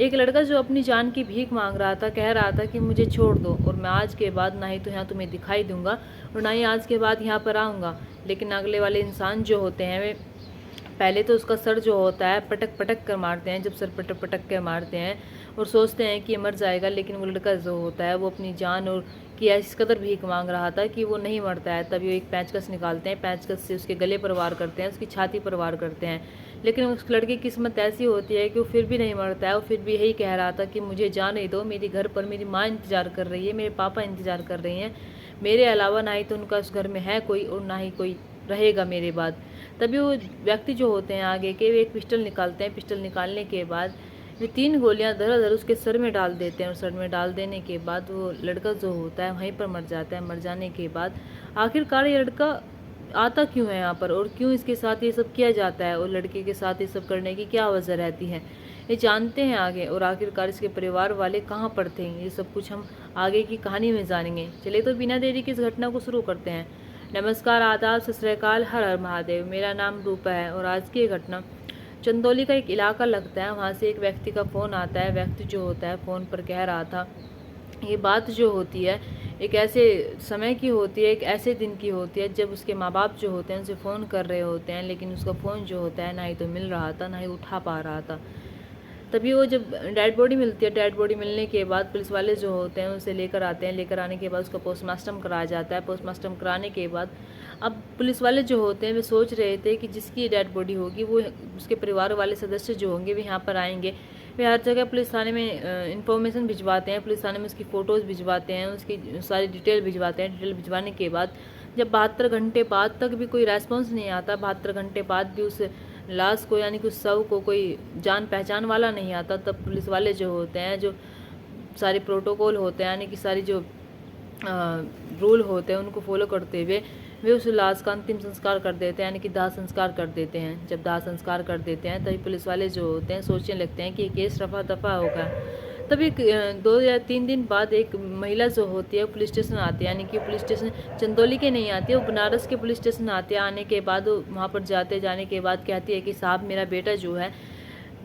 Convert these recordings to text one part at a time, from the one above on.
एक लड़का जो अपनी जान की भीख मांग रहा था, कह रहा था कि मुझे छोड़ दो और मैं आज के बाद ना ही तो यहाँ तुम्हें दिखाई दूंगा और ना ही आज के बाद यहाँ पर आऊँगा। लेकिन अगले वाले इंसान जो होते हैं वे पहले तो उसका सर जो होता है पटक पटक कर मारते हैं। जब सर पटक पटक कर मारते हैं और सोचते हैं कि ये मर जाएगा, लेकिन वो लड़का जो होता है वो अपनी जान और की इस कदर भीख मांग रहा था कि वो नहीं मरता है। तभी वो एक पेंचकस निकालते हैं, पेंचकस से उसके गले पर वार करते हैं, उसकी छाती पर वार करते हैं। लेकिन उस लड़के की किस्मत ऐसी होती है कि वो फिर भी नहीं मरता है। वो फिर भी यही कह रहा था कि मुझे जाने दो, मेरे घर पर मेरी माँ इंतज़ार कर रही है, मेरे पापा इंतज़ार कर रही हैं, मेरे अलावा ना ही तो उनका उस घर में है कोई और ना ही कोई रहेगा मेरे बाद। तभी वो व्यक्ति जो होते हैं आगे के, वे एक पिस्टल निकालते हैं। पिस्टल निकालने के बाद वे 3 गोलियां धड़ाधड़ उसके सर में डाल देते हैं और सर में डाल देने के बाद वो लड़का जो होता है वहीं पर मर जाता है। मर जाने के बाद आखिरकार ये लड़का आता क्यों है यहाँ पर और क्यों इसके साथ ये सब किया जाता है और लड़के के साथ ये सब करने की क्या वजह रहती है, ये जानते हैं आगे। और आखिरकार इसके परिवार वाले कहाँ पर थे, ये सब कुछ हम आगे की कहानी में जानेंगे। चलिए तो बिना देरी की इस घटना को शुरू करते हैं। नमस्कार, आदाब, सत श्री अकाल, हर हर महादेव। मेरा नाम रूपा है और आज की ये घटना चंदौली का एक इलाका लगता है। वहाँ से एक व्यक्ति का फ़ोन आता है। व्यक्ति जो होता है फ़ोन पर कह रहा था, ये बात जो होती है एक ऐसे समय की होती है, एक ऐसे दिन की होती है जब उसके माँ बाप जो होते हैं उनसे फ़ोन कर रहे होते हैं, लेकिन उसका फ़ोन जो होता है ना ही तो मिल रहा था ना ही उठा पा रहा था। तभी वो जब डेड बॉडी मिलती है, डेड बॉडी मिलने के बाद पुलिस वाले जो होते हैं उसे लेकर आते हैं। लेकर आने के बाद उसका पोस्टमार्टम कराया जाता है। पोस्टमार्टम कराने के बाद अब पुलिस वाले जो होते हैं वे सोच रहे थे कि जिसकी डेड बॉडी होगी वो उसके परिवार वाले सदस्य जो होंगे वे यहाँ पर आएंगे। वे हर जगह पुलिस थाने में इंफॉर्मेशन भिजवाते हैं, पुलिस थाने में उसकी फ़ोटोज़ भिजवाते हैं, उसकी सारी डिटेल भिजवाते हैं। डिटेल भिजवाने के बाद जब 72 घंटे बाद तक भी कोई रेस्पॉन्स नहीं आता, 72 घंटे बाद भी उस लाश को यानी कि उस शव को कोई जान पहचान वाला नहीं आता, तब पुलिस वाले जो होते हैं, जो सारे प्रोटोकॉल होते हैं यानी कि सारी जो रूल होते हैं उनको फॉलो करते हुए वे उस लाश का अंतिम संस्कार कर देते हैं, यानी कि दाह संस्कार कर देते हैं। जब दाह संस्कार कर देते हैं तभी पुलिस वाले जो होते हैं सोचने लगते हैं कि ये केस रफा दफा होगा। तभी 2 या 3 दिन बाद एक महिला जो होती है पुलिस स्टेशन आती है, यानी कि पुलिस स्टेशन चंदौली के नहीं आती है, वो बनारस के पुलिस स्टेशन आते हैं। आने के बाद वहाँ पर जाने के बाद कहती है कि साहब मेरा बेटा जो है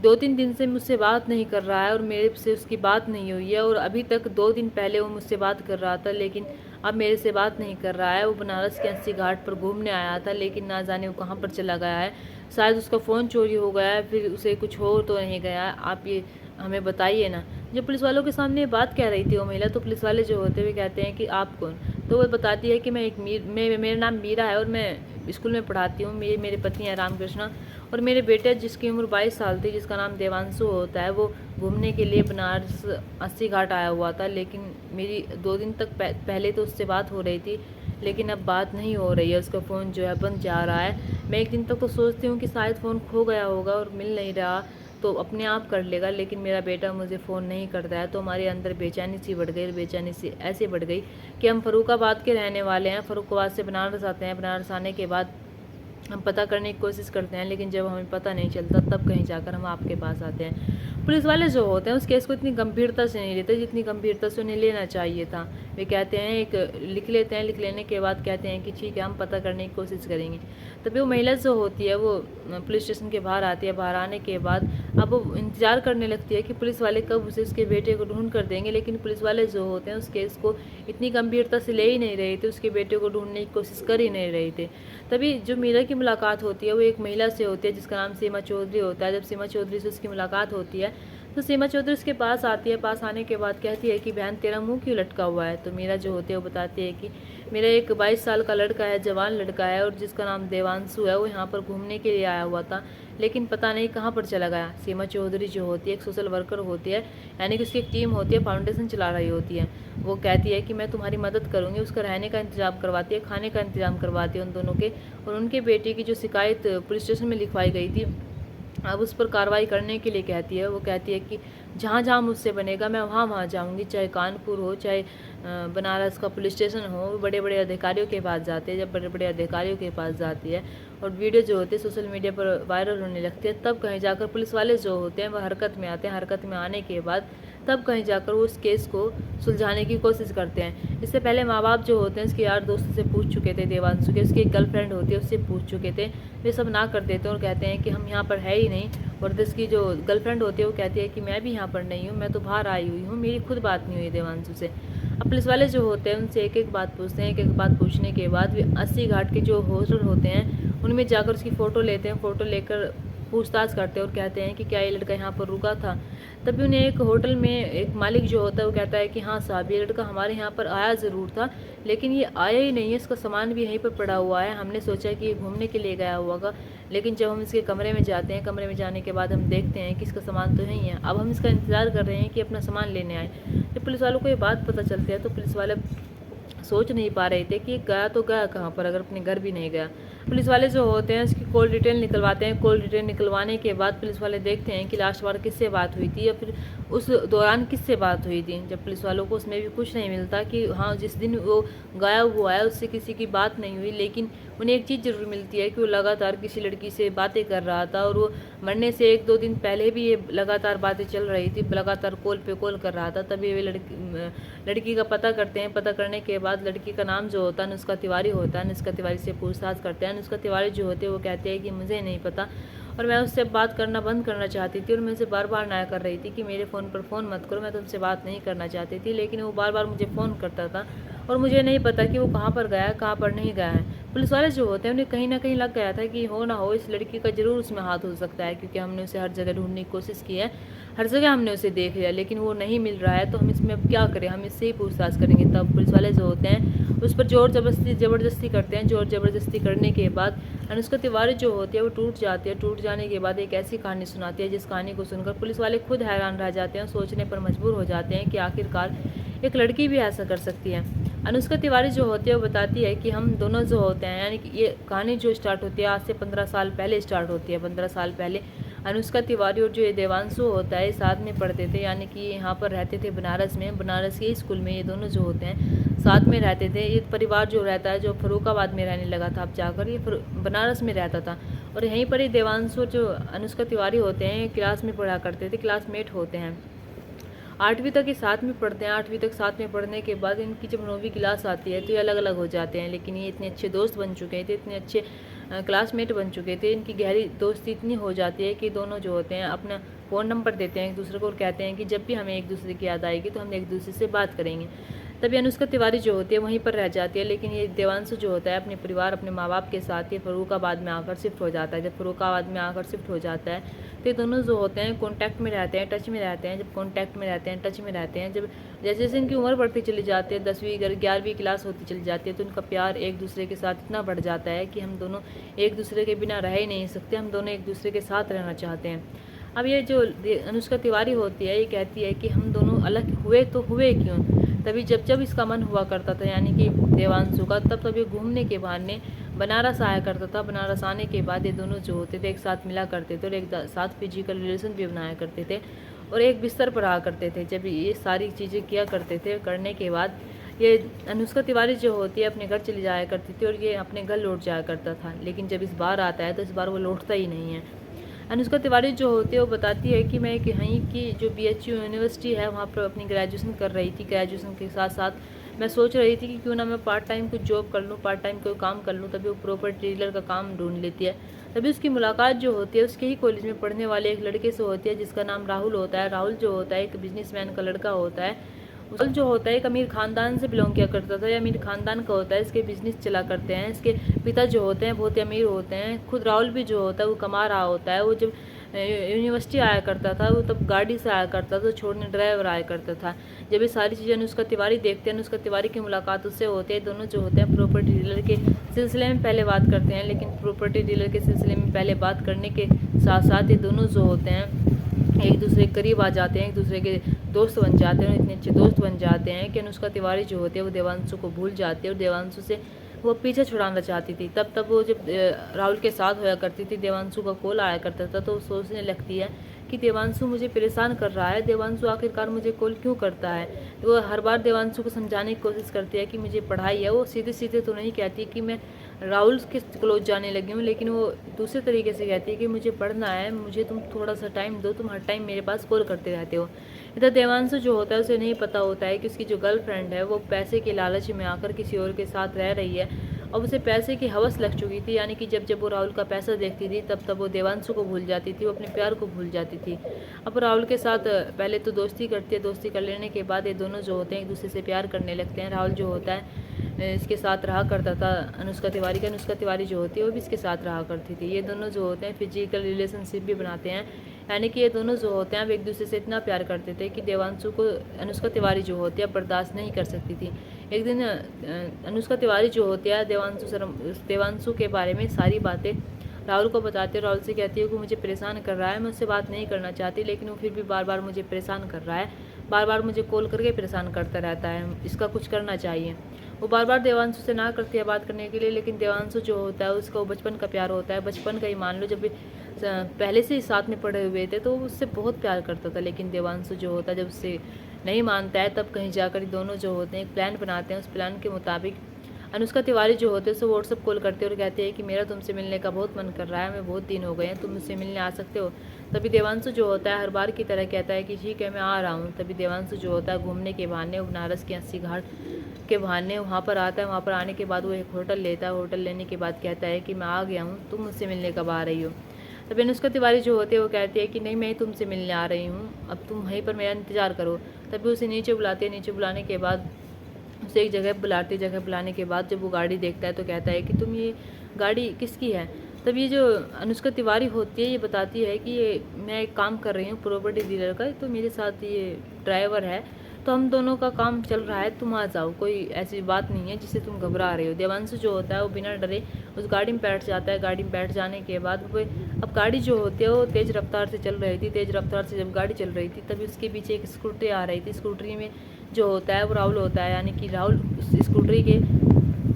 2-3 दिन से मुझसे बात नहीं कर रहा है और मेरे से उसकी बात नहीं हुई है और अभी तक 2 दिन पहले वो मुझसे बात कर रहा था, लेकिन अब मेरे से बात नहीं कर रहा है। वो बनारस के अस्सी घाट पर घूमने आया था, लेकिन ना जाने वो कहाँ पर चला गया है। शायद उसका फ़ोन चोरी हो गया है, फिर उसे कुछ हो तो नहीं गया है, आप ये हमें बताइए ना। जब पुलिस वालों के सामने ये बात कह रही थी वो महिला, तो पुलिस वाले जो होते हुए कहते हैं कि आप कौन। तो वो बताती है कि मैं मेरा नाम मीरा है और मैं स्कूल में पढ़ाती हूँ। मेरे पति हैं रामकृष्णा और मेरे बेटे जिसकी उम्र 22 साल थी, जिसका नाम देवांशु होता है, वो घूमने के लिए बनारस अस्सी घाट आया हुआ था। लेकिन मेरी 2 दिन तक पहले तो उससे बात हो रही थी, लेकिन अब बात नहीं हो रही है, उसका फ़ोन जो है बंद जा रहा है। मैं 1 दिन तक तो सोचती हूँ कि शायद फ़ोन खो गया होगा और मिल नहीं रहा तो अपने आप कर लेगा, लेकिन मेरा बेटा मुझे फ़ोन नहीं करता है। तो हमारे अंदर बेचैनी सी बढ़ गई और बेचैनी सी ऐसे बढ़ गई कि हम फ़र्रुखाबाद के रहने वाले हैं। फ़र्रुखाबाद से बनारस आते हैं। बनारस आने के बाद हम पता करने की कोशिश करते हैं, लेकिन जब हमें पता नहीं चलता तब कहीं जाकर हम आपके पास आते हैं। पुलिस वाले जो होते हैं उस केस को इतनी गंभीरता से नहीं लेते जितनी गंभीरता से उन्हें लेना चाहिए था। वे कहते हैं एक लिख लेते हैं, लिख लेने के बाद कहते हैं कि ठीक है हम पता करने की कोशिश करेंगे। तभी वो महिला जो होती है वो पुलिस स्टेशन के बाहर आती है। बाहर आने के बाद अब वो इंतज़ार करने लगती है कि पुलिस वाले कब उसे उसके बेटे को ढूंढ कर देंगे, लेकिन पुलिस वाले जो होते हैं उस केस को इतनी गंभीरता से ले ही नहीं रहे थे, उसके बेटे को ढूंढने की कोशिश कर ही नहीं रहे थे। तभी जो मीरा की मुलाकात होती है वो एक महिला से होती है जिसका नाम सीमा चौधरी होता है। जब सीमा चौधरी से उसकी मुलाकात होती है तो सीमा चौधरी उसके पास आती है। पास आने के बाद कहती है कि बहन तेरा मुंह क्यों लटका हुआ है। तो मीरा जो होती है वो बताती है कि मेरा एक 22 साल का लड़का है, जवान लड़का है और जिसका नाम देवांशु है, वो यहाँ पर घूमने के लिए आया हुआ था, लेकिन पता नहीं कहाँ पर चला गया। सीमा चौधरी जो होती है एक सोशल वर्कर होती है, यानी कि उसकी एक टीम होती है, फाउंडेशन चला रही होती है। वो कहती है कि मैं तुम्हारी मदद करूँगी, उसका रहने का इंतजाम करवाती है, खाने का इंतजाम करवाती है उन दोनों के। और उनके बेटे की जो शिकायत पुलिस स्टेशन में लिखवाई गई थी अब उस पर कार्रवाई करने के लिए कहती है। वो कहती है कि जहाँ जहाँ मुझसे बनेगा मैं वहाँ वहाँ जाऊँगी, चाहे कानपुर हो, चाहे बनारस का पुलिस स्टेशन हो, वो बड़े बड़े अधिकारियों के पास जाते हैं। जब बड़े बड़े अधिकारियों के पास जाती है और वीडियो जो होती है सोशल मीडिया पर वायरल होने लगती है, तब कहीं जाकर पुलिस वाले जो होते हैं वह हरकत में आते हैं। हरकत में आने के बाद तब कहीं जाकर वो उस केस को सुलझाने की कोशिश करते हैं। इससे पहले माँ बाप जो होते हैं इसके यार दोस्त से पूछ चुके थे, देवांशु के, उसकी एक गर्लफ्रेंड होती है उससे पूछ चुके थे। वे सब ना कर देते हैं और कहते हैं कि हम यहाँ पर है ही नहीं। और इसकी जो गर्लफ्रेंड होती है वो कहती है कि मैं भी यहाँ पर नहीं हूँ, मैं तो बाहर आई हुई हूँ, मेरी खुद बात नहीं हुई देवांशु से। अब पुलिस वाले जो होते हैं उनसे एक एक बात पूछते हैं। एक एक बात पूछने के बाद वे 80 घाट के जो होटल होते हैं उनमें जाकर उसकी फ़ोटो लेते हैं। फ़ोटो लेकर पूछताछ करते हैं और कहते हैं कि क्या ये लड़का यहाँ पर रुका था। तभी उन्हें एक होटल में एक मालिक जो होता है वो कहता है कि हाँ साहब, ये लड़का हमारे यहाँ पर आया ज़रूर था, लेकिन ये आया ही नहीं है, इसका सामान भी यहीं पर पड़ा हुआ है। हमने सोचा कि ये घूमने के लिए गया होगा, लेकिन जब हम इसके कमरे में जाते हैं, कमरे में जाने के बाद हम देखते हैं कि इसका सामान तो नहीं है। अब हम इसका इंतज़ार कर रहे हैं कि अपना सामान लेने आए। जब पुलिस वालों को ये बात पता चलती है तो पुलिस वाले सोच नहीं पा रहे थे कि गया तो गया कहाँ पर, अगर अपने घर भी नहीं गया। पुलिस वाले जो होते हैं उसकी कॉल डिटेल निकलवाते हैं। कॉल डिटेल निकलवाने के बाद पुलिस वाले देखते हैं कि लास्ट बार किससे बात हुई थी या फिर उस दौरान किससे बात हुई थी। जब पुलिस वालों को उसमें भी कुछ नहीं मिलता कि हाँ जिस दिन वो गायब हुआ है उससे किसी की बात नहीं हुई, लेकिन उन्हें एक चीज़ ज़रूर मिलती है कि वो लगातार किसी लड़की से बातें कर रहा था और वो मरने से 1-2 दिन पहले भी ये लगातार बातें चल रही थी, लगातार कॉल पे कॉल कर रहा था। तभी वे लड़की का पता करते हैं। पता करने के बाद लड़की का नाम जो होता है अनुष्का तिवारी होता है। अनुष्का तिवारी से पूछताछ करते हैं। अनुष्का तिवारी जो होते हैं वो कहते हैं कि मुझे नहीं पता और मैं उससे बात करना बंद करना चाहती थी और मैं उसे बार बार ना कर रही थी कि मेरे फ़ोन पर फ़ोन मत करो, मैं तुमसे बात नहीं करना चाहती थी, लेकिन वो बार बार मुझे फ़ोन करता था और मुझे नहीं पता कि वो कहाँ पर गया है, कहाँ पर नहीं गया है। पुलिस वाले जो होते हैं उन्हें कहीं ना कहीं लग गया था कि हो ना हो इस लड़की का ज़रूर उसमें हाथ हो सकता है, क्योंकि हमने उसे हर जगह ढूंढने की कोशिश की है, हर जगह हमने उसे देख लिया, लेकिन वो नहीं मिल रहा है। तो हम इसमें अब क्या करें, हम इससे ही पूछताछ करेंगे। तब पुलिस वाले जो होते हैं उस पर ज़ोर ज़बरदस्ती करते हैं। ज़ोर ज़बरदस्ती करने के बाद अनुष्का तिवारी जो होती है वो टूट जाती है। टूट जाने के बाद एक ऐसी कहानी सुनाती है जिस कहानी को सुनकर पुलिस वाले खुद हैरान रह जाते हैं, सोचने पर मजबूर हो जाते हैं कि आखिरकार एक लड़की भी ऐसा कर सकती है। अनुष्का तिवारी जो होती है वो बताती है कि हम दोनों जो होते हैं, यानी कि ये कहानी जो स्टार्ट होती है आज से 15 साल पहले स्टार्ट होती है। 15 साल पहले अनुष्का तिवारी और जो ये देवांशु होता है साथ में पढ़ते थे, यानी कि यहाँ पर रहते थे बनारस में, बनारस के स्कूल में ये दोनों जो होते हैं साथ में रहते थे। ये परिवार जो रहता है जो फरुखाबाद में रहने लगा था अब जाकर, ये बनारस में रहता था और यहीं पर ही देवांशु जो अनुष्का तिवारी होते हैं क्लास में पढ़ा करते थे, क्लासमेट होते हैं। 8वीं तक ये साथ में पढ़ते हैं। 8वीं तक साथ में पढ़ने के बाद इनकी जब 9वीं क्लास आती है तो ये अलग अलग हो जाते हैं, लेकिन ये इतने अच्छे दोस्त बन चुके थे, इतने अच्छे क्लासमेट बन चुके थे, इनकी गहरी दोस्ती इतनी हो जाती है कि दोनों जो होते हैं अपना फ़ोन नंबर देते हैं एक दूसरे को और कहते हैं कि जब भी हमें एक दूसरे की याद आएगी तो हम एक दूसरे से बात करेंगे। तभी अनुष्का तिवारी जो होती है वहीं पर रह जाती है, लेकिन ये देवांशु जो होता है अपने परिवार अपने माँ बाप के साथ ये फरुखाबाद में आकर शिफ्ट हो जाता है। जब फरुखाबाद में आकर शिफ्ट हो जाता है तो ये दोनों जो होते हैं कॉन्टैक्ट में रहते हैं, टच में रहते हैं। जब कॉन्टैक्ट में रहते हैं, टच में रहते हैं, जब जैसे जैसे इनकी उम्र बढ़ती चली जाती है, 10वीं 11वीं क्लास होती चली जाती है, तो इनका प्यार एक दूसरे के साथ इतना बढ़ जाता है कि हम दोनों एक दूसरे के बिना रह ही नहीं सकते, हम दोनों एक दूसरे के साथ रहना चाहते हैं। अब ये जो अनुष्का तिवारी होती है ये कहती है कि हम दोनों अलग हुए तो हुए क्यों। तभी जब जब इसका मन हुआ करता था, यानी कि देवांशु का, तब ये घूमने के बहाने बनारस आया करता था। बनारस आने के बाद ये दोनों जो होते थे एक साथ मिला करते थे और एक साथ फिजिकल रिलेशन भी बनाया करते थे और एक बिस्तर पर रहा करते थे। जब ये सारी चीज़ें किया करते थे, करने के बाद ये अनुष्का तिवारी जो होती है अपने घर चली जाया करती थी और ये अपने घर लौट जाया करता था, लेकिन जब इस बार आता है तो इस बार वो लौटता ही नहीं है। अनुष्का तिवारी जो होती है वो बताती है कि मैं यहीं की जो BHU यूनिवर्सिटी है वहाँ पर अपनी ग्रेजुएशन कर रही थी। ग्रेजुएशन के साथ साथ मैं सोच रही थी कि क्यों ना मैं पार्ट टाइम कुछ जॉब कर लूँ, पार्ट टाइम कोई काम कर लूँ। तभी वो प्रॉपर्टी डीलर का काम ढूंढ लेती है। तभी उसकी मुलाकात जो होती है उसके ही कॉलेज में पढ़ने वाले एक लड़के से होती है जिसका नाम राहुल होता है। राहुल जो होता है एक बिजनेसमैन का लड़का होता है। राहुल जो होता है एक अमीर खानदान से बिलोंग किया करता था, या अमीर खानदान का होता है। इसके बिजनेस चला करते हैं। इसके पिता जो होते हैं बहुत ही अमीर होते हैं। खुद राहुल भी जो होता है वो कमा रहा होता है। वो जब यूनिवर्सिटी आया करता था वो तब गाड़ी से आया करता था, छोड़ने ड्राइवर आया करता था। जब ये सारी चीज़ें अनुष्का तिवारी देखते हैं, अनुष्का तिवारी की मुलाकात उससे होती है। दोनों जो होते हैं प्रॉपर्टी डीलर के सिलसिले में पहले बात करते हैं, लेकिन प्रॉपर्टी डीलर के सिलसिले में पहले बात करने के साथ साथ ये दोनों जो होते हैं एक दूसरे के करीब आ जाते हैं, एक दूसरे के दोस्त बन जाते हैं। इतने अच्छे दोस्त बन जाते हैं कि अनुष्का तिवारी जो होती है वो देवांशु को भूल जाती है और देवांशु से वो पीछे छुड़ाना चाहती थी। तब वो जब राहुल के साथ होया करती थी, देवांशु का कॉल आया करता था तो वो सोचने लगती है कि देवांशु मुझे परेशान कर रहा है, देवांशु आखिरकार मुझे कॉल क्यों करता है। वो हर बार देवांशु को समझाने की कोशिश करती है कि मुझे पढ़ाई है। वो सीधे सीधे तो नहीं कहती कि मैं राहुल के क्लोज जाने लगी हूँ, लेकिन वो दूसरे तरीके से कहती है कि मुझे पढ़ना है, मुझे तुम थोड़ा सा टाइम दो, तुम हर टाइम मेरे पास कॉल करते रहते हो। इधर देवांशु जो होता है उसे नहीं पता होता है कि उसकी जो गर्लफ्रेंड है वो पैसे के लालच में आकर किसी और के साथ रह रही है। अब उसे पैसे की हवस लग चुकी थी, यानी कि जब जब वो राहुल का पैसा देखती थी तब तब वो देवांशु को भूल जाती थी, वो अपने प्यार को भूल जाती थी। अब राहुल के साथ पहले तो दोस्ती करती है, दोस्ती कर लेने के बाद ये दोनों जो होते हैं एक दूसरे से प्यार करने लगते हैं। राहुल जो होता है इसके साथ रहा करता था अनुष्का तिवारी का, अनुष्का तिवारी जो होती है वो भी इसके साथ रहा करती थी। ये दोनों जो होते हैं फिजिकल रिलेशनशिप भी बनाते हैं, यानी कि ये दोनों जो होते हैं अब एक दूसरे से इतना प्यार करते थे कि देवांशु को अनुष्का तिवारी जो होती है बर्दाश्त नहीं कर सकती थी। एक दिन अनुष्का तिवारी जो होती है देवांशु के बारे में सारी बातें राहुल को बताते, राहुल से कहती है कि मुझे परेशान कर रहा है, मैं उससे बात नहीं करना चाहती, लेकिन वो फिर भी बार बार मुझे परेशान कर रहा है, बार बार मुझे कॉल करके परेशान करता रहता है, इसका कुछ करना चाहिए। वो बार बार देवांशु से ना करती है बात करने के लिए, लेकिन देवांशु जो होता है उसका वो बचपन का प्यार होता है, बचपन का ही मान लो, जब पहले से ही साथ में पढ़े हुए थे तो वो उससे बहुत प्यार करता था। लेकिन देवांशु जो होता है जब उससे नहीं मानता है तब कहीं जाकर दोनों जो होते हैं एक प्लान बनाते हैं। उस प्लान के मुताबिक अनुष्का तिवारी जो होते हैं उसे व्हाट्सअप कॉल करते हैं और कहते हैं कि मेरा तुमसे मिलने का बहुत मन कर रहा है, मैं बहुत दिन हो गए हैं, तुम मुझसे मिलने आ सकते हो। तभी देवांशु जो होता है हर बार की तरह कहता है कि ठीक है मैं आ रहा हूँ। तभी देवांशु जो होता है घूमने के बहाने बनारस के 80 घाट के बहाने वहाँ पर आता है। वहाँ पर आने के बाद वो एक होटल लेता है, होटल लेने के बाद कहता है कि मैं आ गया हूँ, तुम मुझसे मिलने कब आ रही हो। तभी अनुष्का तिवारी जो होते हैं वो कहती है कि नहीं मैं तुमसे मिलने आ रही हूँ, अब तुम वहीं पर मेरा इंतज़ार करो। तभी उसे नीचे बुलाते हैं, नीचे बुलाने के बाद उसे एक जगह बुलाती, जगह बुलाने के बाद जब वो गाड़ी देखता है तो कहता है कि तुम ये गाड़ी किसकी है। तब ये जो अनुष्का तिवारी होती है ये बताती है कि ये मैं एक काम कर रही हूँ प्रॉपर्टी डीलर का, तो मेरे साथ ये ड्राइवर है, तो हम दोनों का काम चल रहा है, तुम आ जाओ, कोई ऐसी बात नहीं है जिससे तुम घबरा रहे हो। देवांशु जो होता है वो बिना डरे उस गाड़ी में बैठ जाता है। गाड़ी में बैठ जाने के बाद वो अब गाड़ी जो होती है वो तेज़ रफ्तार से चल रही थी। तेज़ रफ्तार से जब गाड़ी चल रही थी तभी उसके पीछे एक स्कूटरी आ रही थी। स्कूटरी में जो होता है वो राहुल होता है, यानी कि राहुल उस स्कूटरी के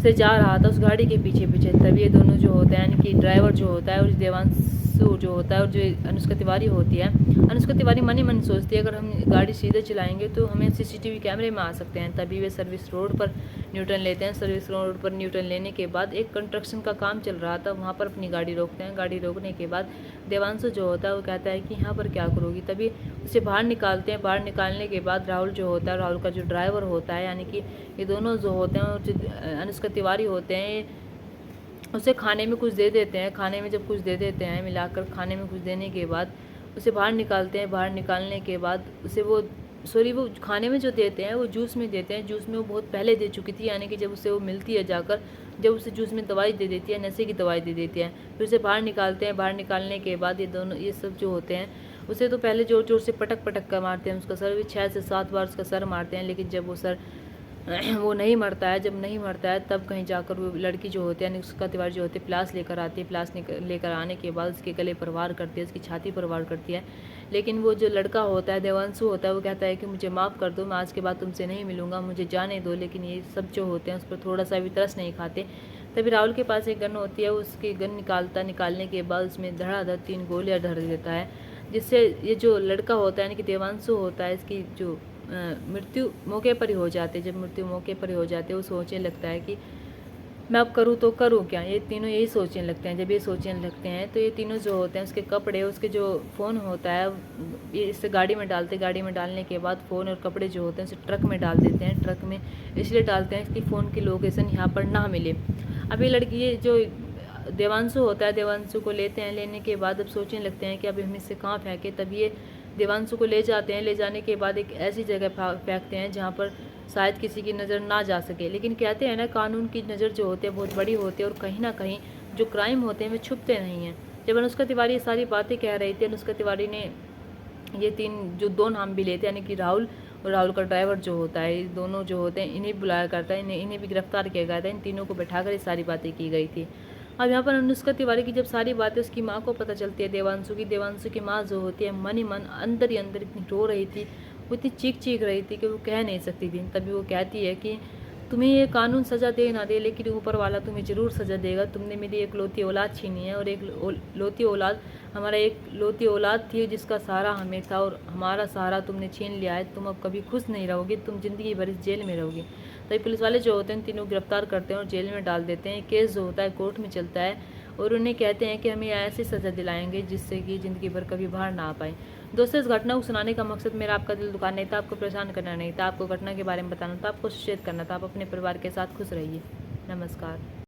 से जा रहा था उस गाड़ी के पीछे पीछे। तभी ये दोनों जो होते हैं यानी कि ड्राइवर जो होता है और देवांशु जो होता है और जो अनुष्का तिवारी होती है, अनुष्का तिवारी मन ही मन सोचती है अगर हम गाड़ी सीधे चलाएंगे तो हमें सीसीटीवी कैमरे में आ सकते हैं। तभी वे सर्विस रोड पर न्यूटन लेते हैं। सर्विस रोड पर न्यूटन लेने के बाद एक कंस्ट्रक्शन का काम चल रहा था, वहाँ पर अपनी गाड़ी रोकते हैं। गाड़ी रोकने के बाद देवांशु जो होता है वो कहता है कि यहाँ पर क्या करोगी। तभी उसे बाहर निकालते हैं। बाहर निकालने के बाद राहुल जो होता है, राहुल का जो ड्राइवर होता है, यानी कि ये दोनों जो होते हैं और जो अनुष्का तिवारी होते हैं उसे खाने में कुछ दे देते हैं। खाने में जब कुछ दे देते हैं मिलाकर खाने में कुछ देने के बाद उसे बाहर निकालते हैं। बाहर निकालने के बाद उसे वो खाने में जो देते हैं वो जूस में देते हैं। जूस में वो बहुत पहले दे चुकी थी, यानी कि जब उसे वो मिलती है जाकर, जब उसे जूस में दवाई दे देती है, नशे की दवाई दे देती है। फिर उसे बाहर निकालते हैं। बाहर निकालने के बाद ये सब जो होते हैं उसे तो पहले जोर जोर से पटक पटक कर मारते हैं। उसका सर भी 6 से 7 बार उसका सर मारते हैं, लेकिन जब वो सर वो नहीं मरता है, जब नहीं मरता है तब कहीं जाकर वो लड़की जो होती है यानी उसका तिवारी जो होती है प्लास लेकर आती है। प्लास लेकर आने के बाद उसके गले पर वार करती है, उसकी छाती पर वार करती है। लेकिन वो जो लड़का होता है देवांशु होता है वो कहता है कि मुझे माफ़ कर दो, मैं आज के बाद तुमसे नहीं मिलूँगा, मुझे जाने दो। लेकिन ये सब जो होते हैं उस पर थोड़ा सा भी तरस नहीं खाते। तभी राहुल के पास एक गन होती है, उसकी गन निकालने के बाद उसमें धड़ाधड़ 3 गोलियाँ धर देता है, जिससे ये जो लड़का होता है यानी कि देवांशु होता है इसकी जो मृत्यु मौके पर ही हो जाते। जब मृत्यु मौके पर ही हो जाते वो सोचने लगता है कि मैं अब करूँ तो करूँ क्या। ये तीनों यही सोचने लगते हैं। जब ये सोचने लगते हैं तो ये तीनों जो होते हैं उसके कपड़े, उसके जो फ़ोन होता है ये इसे गाड़ी में डालते। गाड़ी में डालने के बाद फ़ोन और कपड़े जो होते हैं उसे ट्रक में डाल देते हैं। ट्रक में इसलिए डालते हैं कि फ़ोन की लोकेशन यहाँ पर ना मिले। अब ये लड़की ये जो देवांशु होता है देवांशु को लेते हैं। लेने के बाद अब सोचने लगते हैं कि अब हम इसे कहाँ फेंकें। तब ये देवांशु को ले जाते हैं। ले जाने के बाद एक ऐसी जगह फेंकते हैं जहाँ पर शायद किसी की नज़र ना जा सके। लेकिन कहते हैं ना कानून की नज़र जो होती है बहुत बड़ी होती है और कहीं ना कहीं जो क्राइम होते हैं वे छुपते नहीं हैं। जब अनुष्का तिवारी ये सारी बातें कह रही थी, अनुष्का तिवारी ने ये 2 नाम भी लेते हैं, यानी कि राहुल और राहुल का ड्राइवर जो होता है, ये दोनों जो होते हैं इन्हें बुलाया करता है, इन्हें भी गिरफ्तार किया गया था। इन तीनों को बैठाकर ये सारी बातें की गई थी। अब यहाँ पर अनुष्का तिवारी की जब सारी बातें उसकी माँ को पता चलती है देवांशु की माँ जो होती है मन ही मन अंदर ही अंदर इतनी रो रही थी, वो इतनी चीख रही थी कि वो कह नहीं सकती थी। तभी वो कहती है कि तुम्हें ये कानून सज़ा दे ना दे, लेकिन ऊपर वाला तुम्हें ज़रूर सज़ा देगा। तुमने मेरी एक लौती औलाद छीनी है और एक लौती औलाद हमारा एक लौती औलाद थी जिसका सहारा हमें था, और हमारा सहारा तुमने छीन लिया है। तुम अब कभी खुश नहीं रहोगी, तुम ज़िंदगी भर इस जेल में रहोगी। तभी पुलिस वाले जो होते हैं तीनों गिरफ्तार करते हैं और जेल में डाल देते हैं। केस जो होता है कोर्ट में चलता है और उन्हें कहते हैं कि हमें ऐसी सज़ा दिलाएंगे जिससे कि ज़िंदगी भर कभी बाहर ना आ पाए। दोस्तों, इस घटना को सुनाने का मकसद मेरा आपका दिल दुखाना नहीं था, आपको परेशान करना नहीं था, आपको घटना के बारे में बताना था, आपको शेयर करना था। आप अपने परिवार के साथ खुश रहिए। नमस्कार।